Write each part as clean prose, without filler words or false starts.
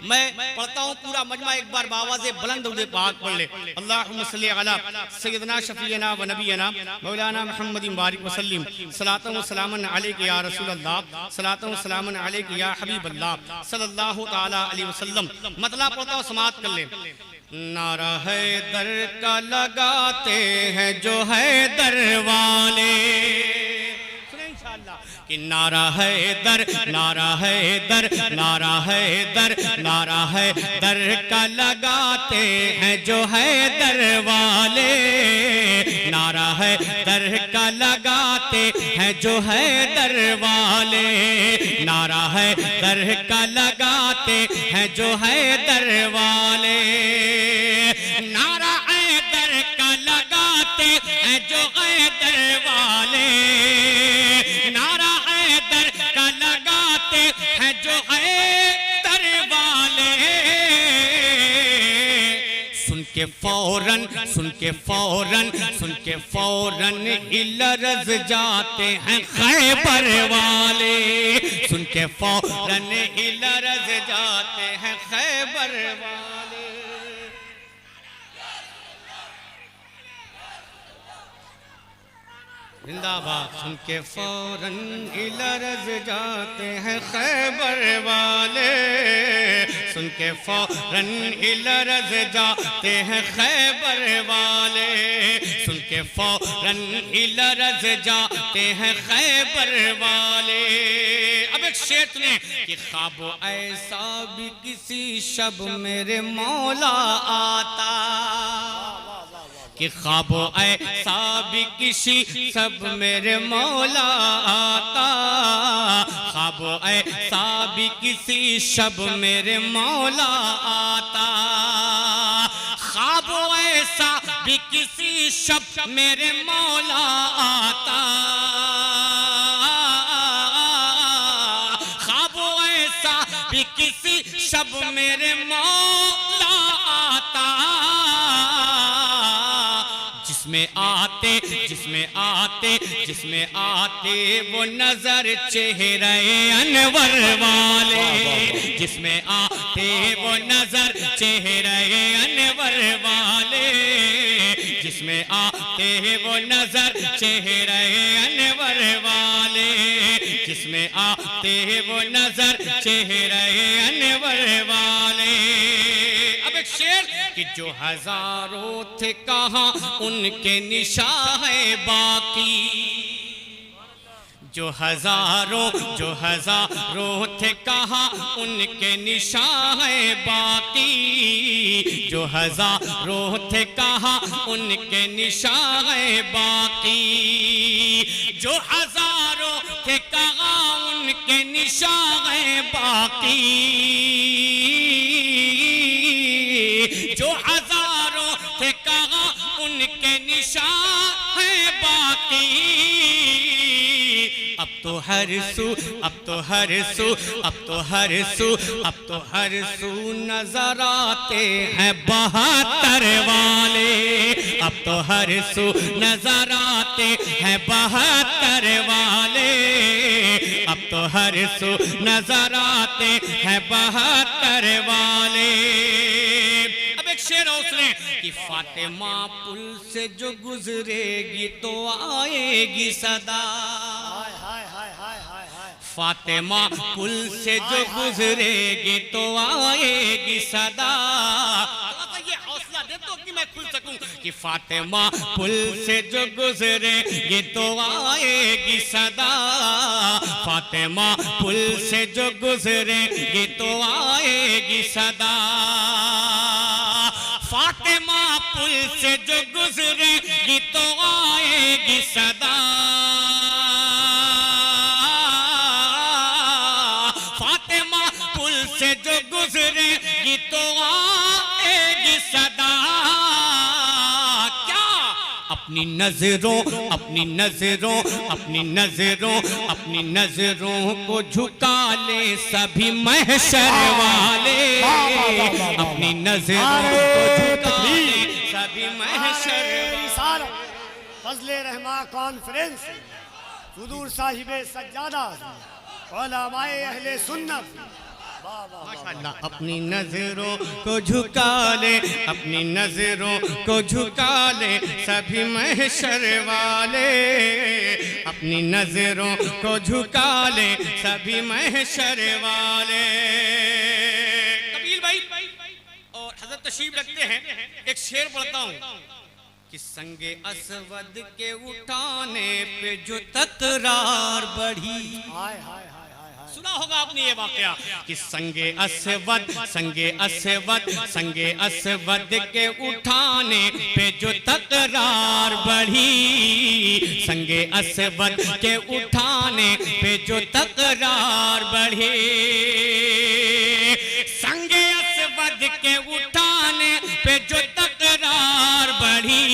मैं पढ़ता हूँ पूरा मजमा, एक बार बाबा से बुलंद उदे पाक पढ़ ले। अल्लाहुम्मा सल्ली अला सय्यदना शफीना व नबीना मौलाना मुहम्मदिन बारिक वसल्लिम सलातन व सलामन अलैका या रसूल अल्लाह सलातन व सलामन अलैका या हबीब अल्लाह सल्लल्लाहु तआला अलैहि वसल्लम। मतलब पढ़ता हूँ, समाअत कर ले। नारा हैदर का लगाते हैं जो हैदर वाले, कि नारा हैदर, नारा हैदर, नारा हैदर, नारा हैदर का लगाते हैं जो हैदर वाले, नारा हैदर का लगाते हैं जो हैदर वाले, नारा हैदर का लगाते हैं जो हैदर वाले, नारा हैदर का लगाते हैं जो हैदर वाले, नारा हैदर का लगाते हैं जो हैदर वाले। सुन के फौरन, सुन के फौरन, सुन के फौरन इलरज जाते हैं खैबर वाले, सुन के फौरन इलरज जाते हैं खैबर वाले। जिंदाबाद। सुन के फौरन इलरज जाते हैं खैबर वाले, सुन के फौरन इलरज जाते हैं खैबर वाले, सुन के फौरन इलरज जाते हैं खैबर वाले। अब एक शेर ने कि ख्वाब ऐसा भी किसी शब मेरे मौला आता, कि ख्वाब ऐसा भी किसी सब मेरे मौला आता, ख्वाब ऐसा भी किसी शब मेरे मौला आता, ख्वाब ऐसा भी किसी शब मेरे मौला आता, ख्वाब ऐसा भी किसी शब मेरे मौला आता, जिसमें आते, जिसमें आते, जिसमें आते वो नजर चेहरे अनवर वाले, जिसमें आते वो नजर चेहरे अनवर वाले, जिसमें आते वो नजर चेहरे अनवर वाले, जिसमें आते वो नजर चेहरे अनवर वाले। अब एक शेर कि जो हजारों थे कहाँ उनके निशान है बाकी, जो हजारों थे कहाँ उनके निशान है बाकी, जो हजारों थे कहाँ उनके निशान है बाकी, जो हजारों थे कहाँ उनके निशान है बाकी, जो हजारों थे कहाँ उनके निशान है बाकी। अब तो हर सू, अब तो हर सू, अब तो हर सू, अब तो हर सू नजर आते हैं बहत्तर वाले, अब तो हर सू नजर आते हैं बहत्तर वाले, अब तो हर सू नजर आते हैं बहत्तर वाले। अब एक शेर उसने कि फातिमा पुल से जो गुजरेगी तो आएगी सदा, फातिमा पुल से जो गुजरेगी तो आएगी सदा। ये हौसला दे दो कि मैं खुल सकूं कि फातिमा पुल से जो गुजरेगी तो आएगी सदा, फातिमा पुल से जो गुजरेगी तो आएगी सदा, फातिमा पुल से जो गुजरेगी तो आएगी सदा, फातिमा पुल से जो गुजरेगी तो आएगी सदा। क्या अपनी नजरों, अपनी नजरों, अपनी नजरों, अपनी नजरों को झुका ले सभी महशर वाले, अपनी नजरों को झुका ले सभी महशर वाले। फजले रहमा कॉन्फ्रेंस हुजूर साहिबे सज्जादा उलमाए अहले सुन्नत माशाअल्लाह। अपनी नजरों को झुका ले, अपनी नजरों को झुका ले सभी महशर वाले, अपनी नजरों को झुका ले सभी महशर वाले। कबीर भाई और हजरत तशरीफ रखते हैं, एक शेर पढ़ता हूँ कि संगे असवद के उठाने पे जो तकरार बढ़ी। हाय हाय हाय हाय। सुना होगा आपने ये वाकया कि संगे असवद, संगे असवद, संगे असवद के उठाने पे जो तकरार बढ़ी, संगे असवद के उठाने पे जो तकरार बढ़ी, संगे असवद के उठाने पे जो तकरार बढ़ी,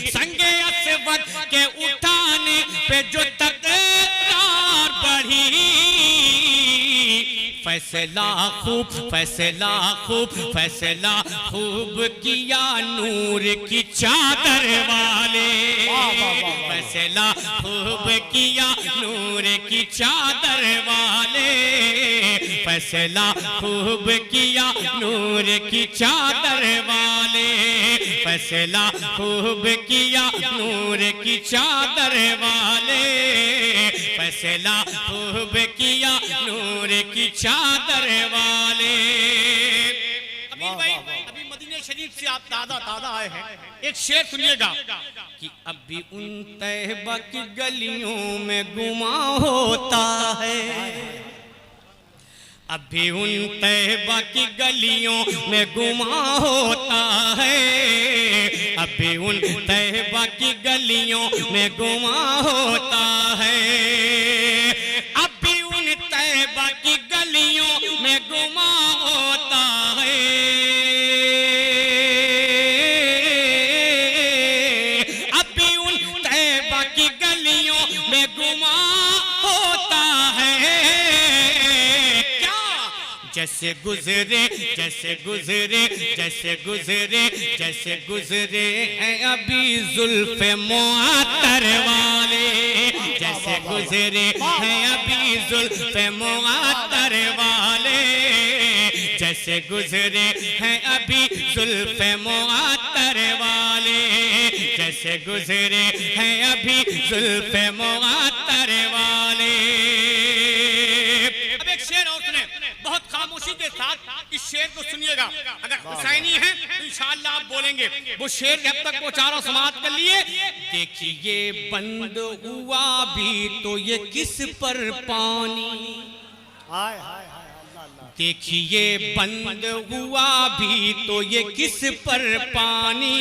संगे असवद के उठाने पे जो तकरार बढ़ी, फैसला खूब, फैसला खूब, फैसला खूब किया नूर की चादर वाले, फैसला खूब किया नूर की चादर वाले, फैसला खूब किया नूर की चादर वाले, फैसला खूब किया नूर की चादर वाले, फैसला खूब किया नूर की चादर वाले। अभी भाई, अभी मदीने शरीफ से आप ताज़ा आए हैं, एक शेर सुनिएगा कि अभी उन तैयबा की गलियों में गुमा होता है, अभी उन तैयबा की गलियों में गुमा होता है, अभी उन तैयबा की गलियों में गुमा होता है, अभी उन तैयबा की गलियों में गुमा होता है, अभी उन तैयबा की गलियों में गुमा होता है। जैसे गुजरे, जैसे गुजरे, जैसे गुजरे, जैसे गुजरे हैं अभी जुल्फ़े मुअत्तर वाले, जैसे गुजरे हैं अभी जुल्फ़े मुअत्तर वाले, जैसे गुजरे हैं अभी जुल्फ़े मुअत्तर वाले, जैसे गुजरे हैं अभी जुल्फ़े मुअत्तर वाले। अब एक शेर और सुने, बहुत खामोशी के साथ इस शेर को सुनिएगा, अगर हुसैनी है तो इंशाअल्लाह आप बोलेंगे। वो शेर जब तक वो चारों समाप्त कर लिए, देखिए बंद हुआ भी तो ये किस पर पानी, हाय हाय हाय अल्लाह अल्लाह। देखिए बंद हुआ भी तो ये किस पर पानी,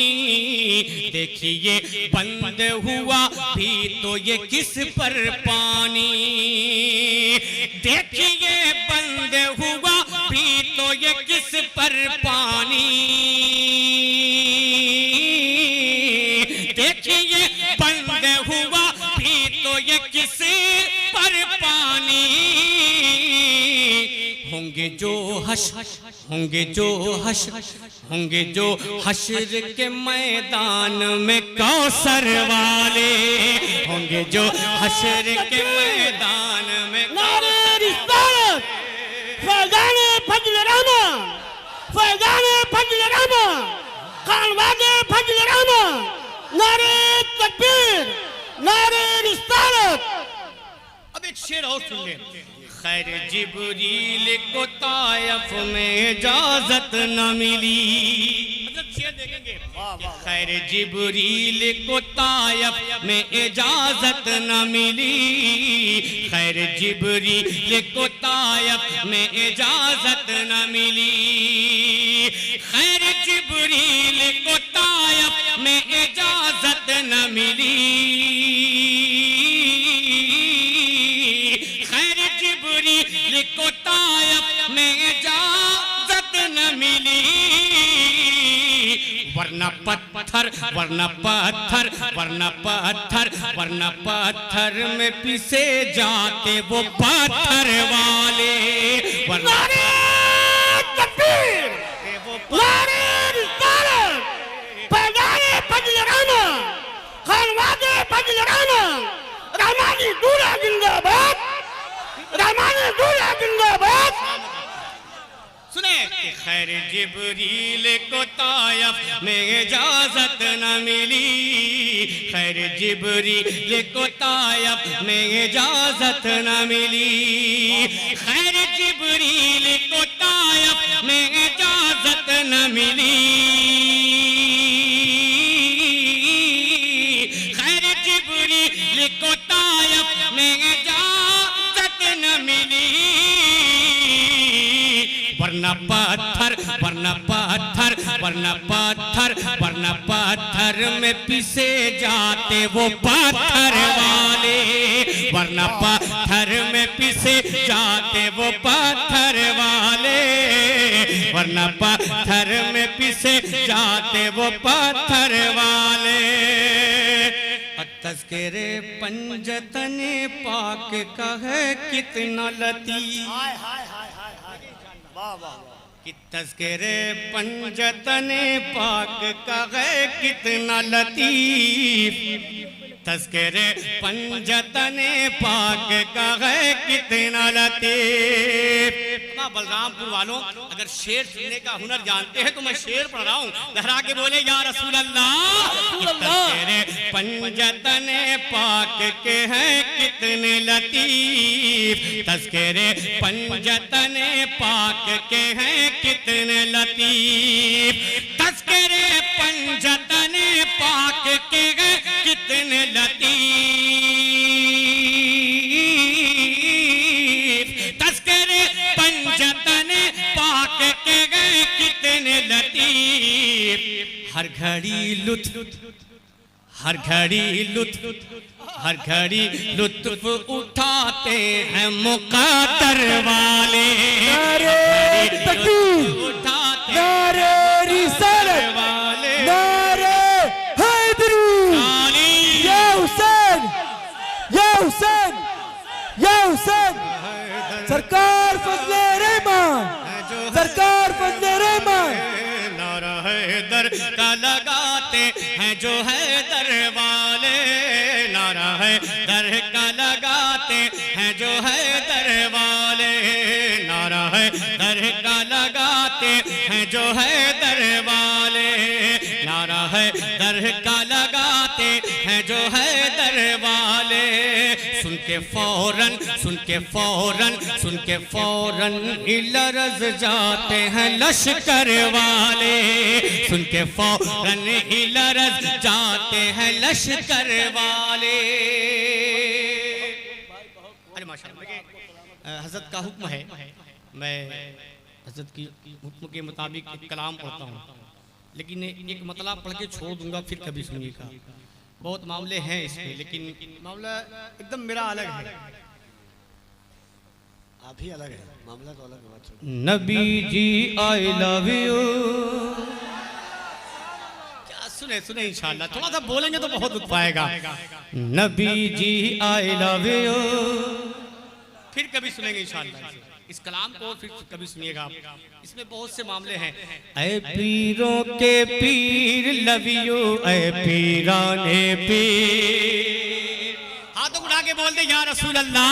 देखिए बंद हुआ भी तो ये किस पर पानी, देखिए बंद हुआ भी तो ये किस पर पानी, देखिए बंद हुआ भी तो ये किस पर पानी, होंगे जो हश, होंगे जो हश, होंगे जो हश्र के मैदान में कौसर वाले, होंगे जो हश्र के मैदान में नारे रिसालत, फैज़ाने फज़्ल रहमान, फैज़ाने फज़्ल रहमान, खानवादे फज़्ल रहमान, नारे तकबीर, नारे रिसालत। अब एक शेर और सुन ले, खैर जिब्रील को तायफ में इजाजत न मिली, शेर देखेंगे, खैर जिब्रील को तायफ में इजाजत न मिली, खैर जिब्रील को तायफ में इजाजत न मिली, खैर जिब्रील को तायफ में इजाजत न मिली, खैर जिब्रील को तायफ में इजाजत न मिली, वरना पत्थर, वरना पत्थर, वरना पत्थर, वरना पत्थर में पिसे जाते वो पत्थर वाले, वरना तकबीर, नारे रिसालत, फैज़ाने फज़्ल रहमान, खानवादे फज़्ल रहमान, रहमानी दूल्हा जिंदाबाद, रहमानी दूल्हा जिंदाबाद। सुने कि खैर जिब्रील को तायफ में इजाजत न मिली, खैर जिब्रील को तायफ में इजाजत न मिली, खैर जिब्रील को तायफ में इजाजत न मिली, खैर जिब्रील को तायफ में इजाजत न मिली, वरना पत्थर वरना पत्थर वरना पत्थर वरना पत्थर में पिसे जाते वो पत्थर वाले, वरना पत्थर में पिसे जाते वो पत्थर वाले, वरना पत्थर में पिसे जाते वो पत्थर वाले। तज़किरे पंजतने पाक का है कितना लतीफ़, हाय हाय हाय हाय हाय, वाह वाह वाह। कि तज़किरे पंजतने पाक का है कितना लतीफ़, तज़किरे पंजतने पाक का है कितना लतीफ़। बलरामपुर वालों, अगर शेर सुनने का हुनर जानते हैं तो मैं शेर पढ़ रहा हूँ, लहरा के बोले या रसूल अल्लाह। तज़किरे पंजतने पाक के हैं कितने लतीफ़, तज़किरे पंजतने पाक के हैं कितने लतीफ़, तज़किरे पंजतने पाक के हैं कितने लतीफ़, तज़किरे पंजतने पाक के गए कितने लतीफ़। हर घड़ी लुत्फ़ हर घड़ी लुत्फ़ हर घड़ी लुत्फ़ उठाते हैं मुक़द्दर वाले, नारे तकबीर, उठाते नारे रिसालत, वाले, नारे हैदरी, या हुसैन, या हुसैन, या हुसैन। सरकार फजले रहमान, सरकार फजले रहमान। नारा हैदर का लगाते हैं जो हैदर वाले, नारा हैदर का लगाते हैं जो हैदर वाले, नारा हैदर का लगाते हैं जो हैदर वाले, नारा हैदर का लगाते हैं जो हैदर वाले। सुन के फौरन सुन के फौरन सुन के फौरन लरज़ जाते हैं लश्कर वाले, सुन के फौरन लरज़ जाते हैं लश्कर वाले। अरे माशाअल्लाह, हज़रत का हुक्म है, मैं हज़रत की हुक्म के मुताबिक एक कलाम पढ़ता हूँ, लेकिन एक मतला पढ़ के छोड़ दूंगा, फिर कभी सुनिएगा। बहुत मामले हैं इसमें, लेकिन मामला एकदम मेरा अलग है। आप ही अलग है, मामला तो अलग है। Nabi ji I love you, क्या सुने सुने इंशाल्लाह, थोड़ा सा बोलेंगे तो बहुत दुख पाएगा। Nabi ji I love you, फिर कभी सुनेंगे इंशाल्लाह इस कलाम को, फिर कभी सुनिएगा आप। इसमें बहुत से मामले हैं। ऐ पीरों के पीर लव यू, ऐ पीराने पीर, हाथों उठा के बोल दे या रसूल अल्लाह,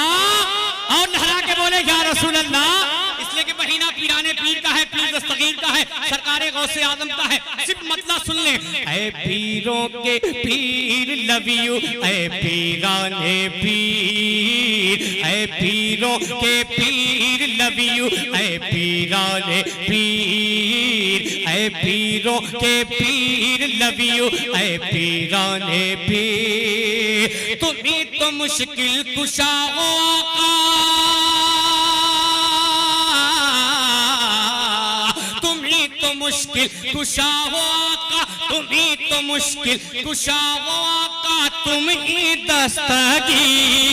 और लहरा के बोले या रसूल अल्लाह। इसलिए कि महीना पीराने पीर का है, पीर दस्तगीर का है, सरकारे गौसे आजम का है। सिर्फ मतलब सुन ले, ऐ पीरों के पीर लव यू, ऐ पीराने पीर, ऐ पीरों के पीर लव यू, ऐ पीराने पीर, ऐ पीरों के पीर लव यू, ऐ पीराने पीर। तुम्ही तो मुश्किल कुशा हो आका, तुम्ही तो मुश्किल कुशा हो आका, तुम्ही तो मुश्किल कुशा हो आका, तुम ही दस्तगीर।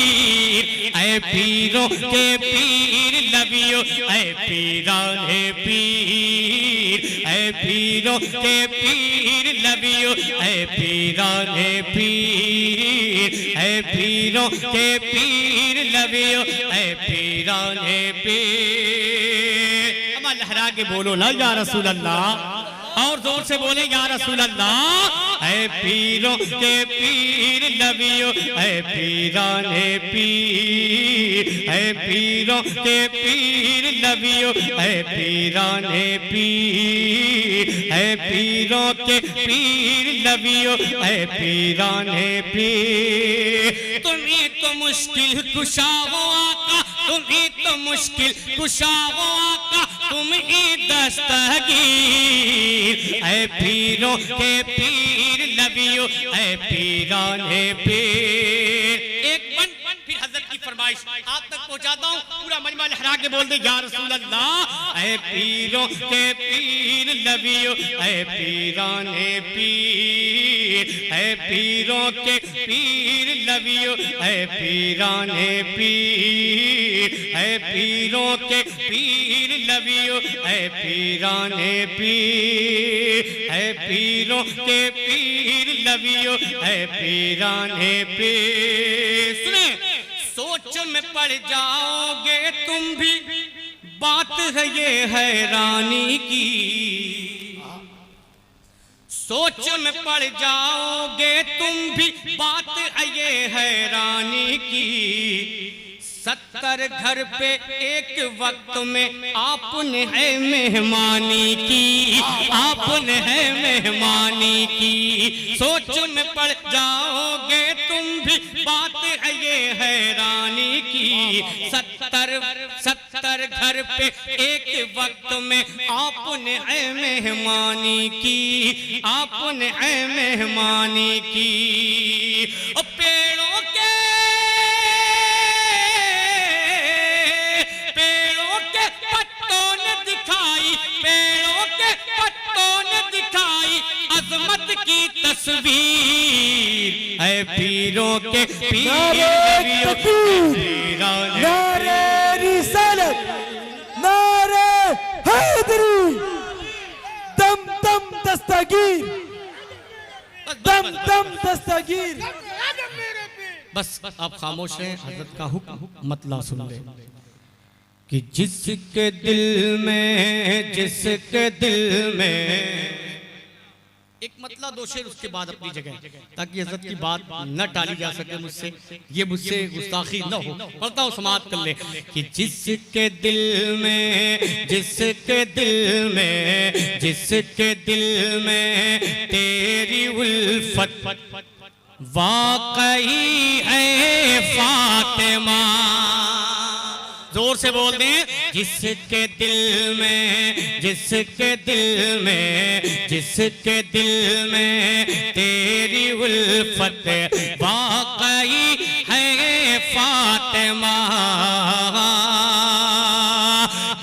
ऐ पीरों के पीर लव यू, ऐ पीराने पीर, ऐ पीरों के पीर लव यू, ऐ पीराने पीर, ऐ पीरों के पीर लव यू, ऐ पीराने पीर। अब लहरा के बोलो ना या रसूल अल्लाह। और जोर से बोले या रसूल अल्लाह। ऐ पीरों के पीर नबियो, ऐ पीराने पीर, ऐ पीरों के पीर नबियो, ऐ पीराने पीर, ऐ पीरों के पीर नबियो, ऐ पीराने पीर। तुम्ही तो मुश्किल कुशा हो आका, तुम्ही तो मुश्किल कुशा हो आका, तुम ही दस्तगीर। ऐ पीरों के पीर नबियो, ऐ पीराने पीर। एक बन फिर हजरत की फरमाइश आप तक पहुंचाता हूँ, पूरा मजमा लहरा के बोल दे या रसूल अल्लाह। ऐ पीरों के पीर नबियो, ऐ पीराने पीर, ऐ पीरों के पीर नबियो, ऐ पीराने पीर, ऐ पीरों के पीर नबियो, ऐ पीराने पीर, ऐ पीरों के पीर नबियो, ऐ पीराने पीर। सुने, सोच में पड़ जाओगे तुम भी, बात है ये हैरानी की। सोच में पड़ जाओगे तुम भी, बात है ये हैरानी की। 70 घर पे एक वक्त में आपने है मेहमानी की, आपने है मेहमानी की। सोच में पड़ जाओगे तुम भी, बात है ये हैरानी की। 70 घर पे एक वक्त में आपने है मेहमानी की, आपने है मेहमानी की। और पेड़ों के पत्तों ने दिखाई, पेड़ों के पत्तों ने दिखाई अजमत की तस्वीर। ऐ पीरों के पीर नबियो, नारे रिसालत, नारे हैदरी, दम दम दस्तगीर, दम दम दस्तगीर। बस आप खामोश हैं, हजरत का हुक्म मतला सुन ले। कि जिसके दिल में, जिसके दिल में, एक मतला दो शेर उसके बाद अपनी जगह, ताकि हजरत की बात न टाली जा सके मुझसे, ये मुझसे गुस्ताखी न हो। पढ़ता हूँ, समाप्त कर ले। कि जिसके दिल में, जिसके दिल में, जिसके दिल में तेरी उल्फत वाकई है फातिमा। जोर से बोल दें, जिसके दिल में, जिसके दिल में, जिसके दिल में तेरी उल्फत वाकई है फातिमा।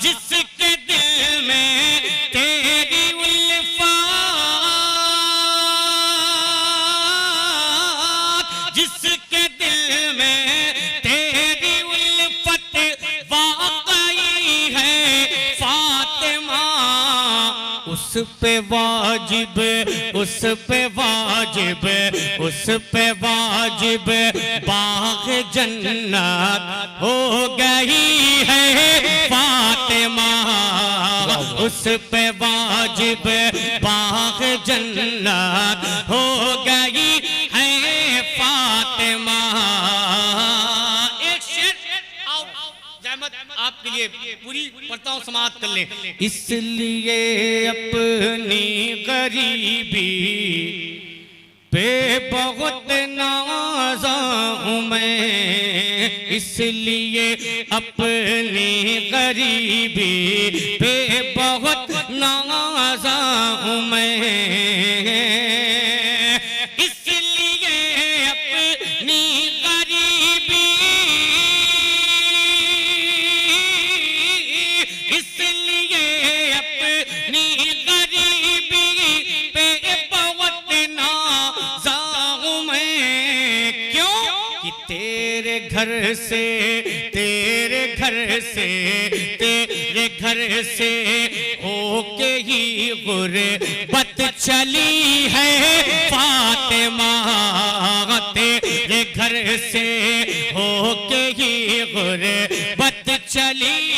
जिसके दिल में तेरी उल्फत, जिसके दिल में तेरी उल्फत वाकई है फातिमा। उस पे वाजिब, उस पे वाजिब, उस पे वाजिब बाग जन्नत हो गई है फातिमा। उस पे वाजिब बाग जन्नत हो गई है फातिमा। एक शेर जहमत आपके लिए पूरी पढ़ता हूँ, समाप्त कर ले। इसलिए अपनी गरीबी पे बहुत नाज़ा हूँ मैं, इसलिए अपनी गरीबी पे बहुत नाज़ा हूँ मैं। इसलिए अपनी गरीबी, इसलिए अपनी गरीबी पे बहुत नाज़ा हूँ मैं। क्यों? कि तेरे घर से, तेरे घर से, तेरे घर से होके ही गुरबत चली है फातिमा। तेरे घर से होके ही गुरबत चली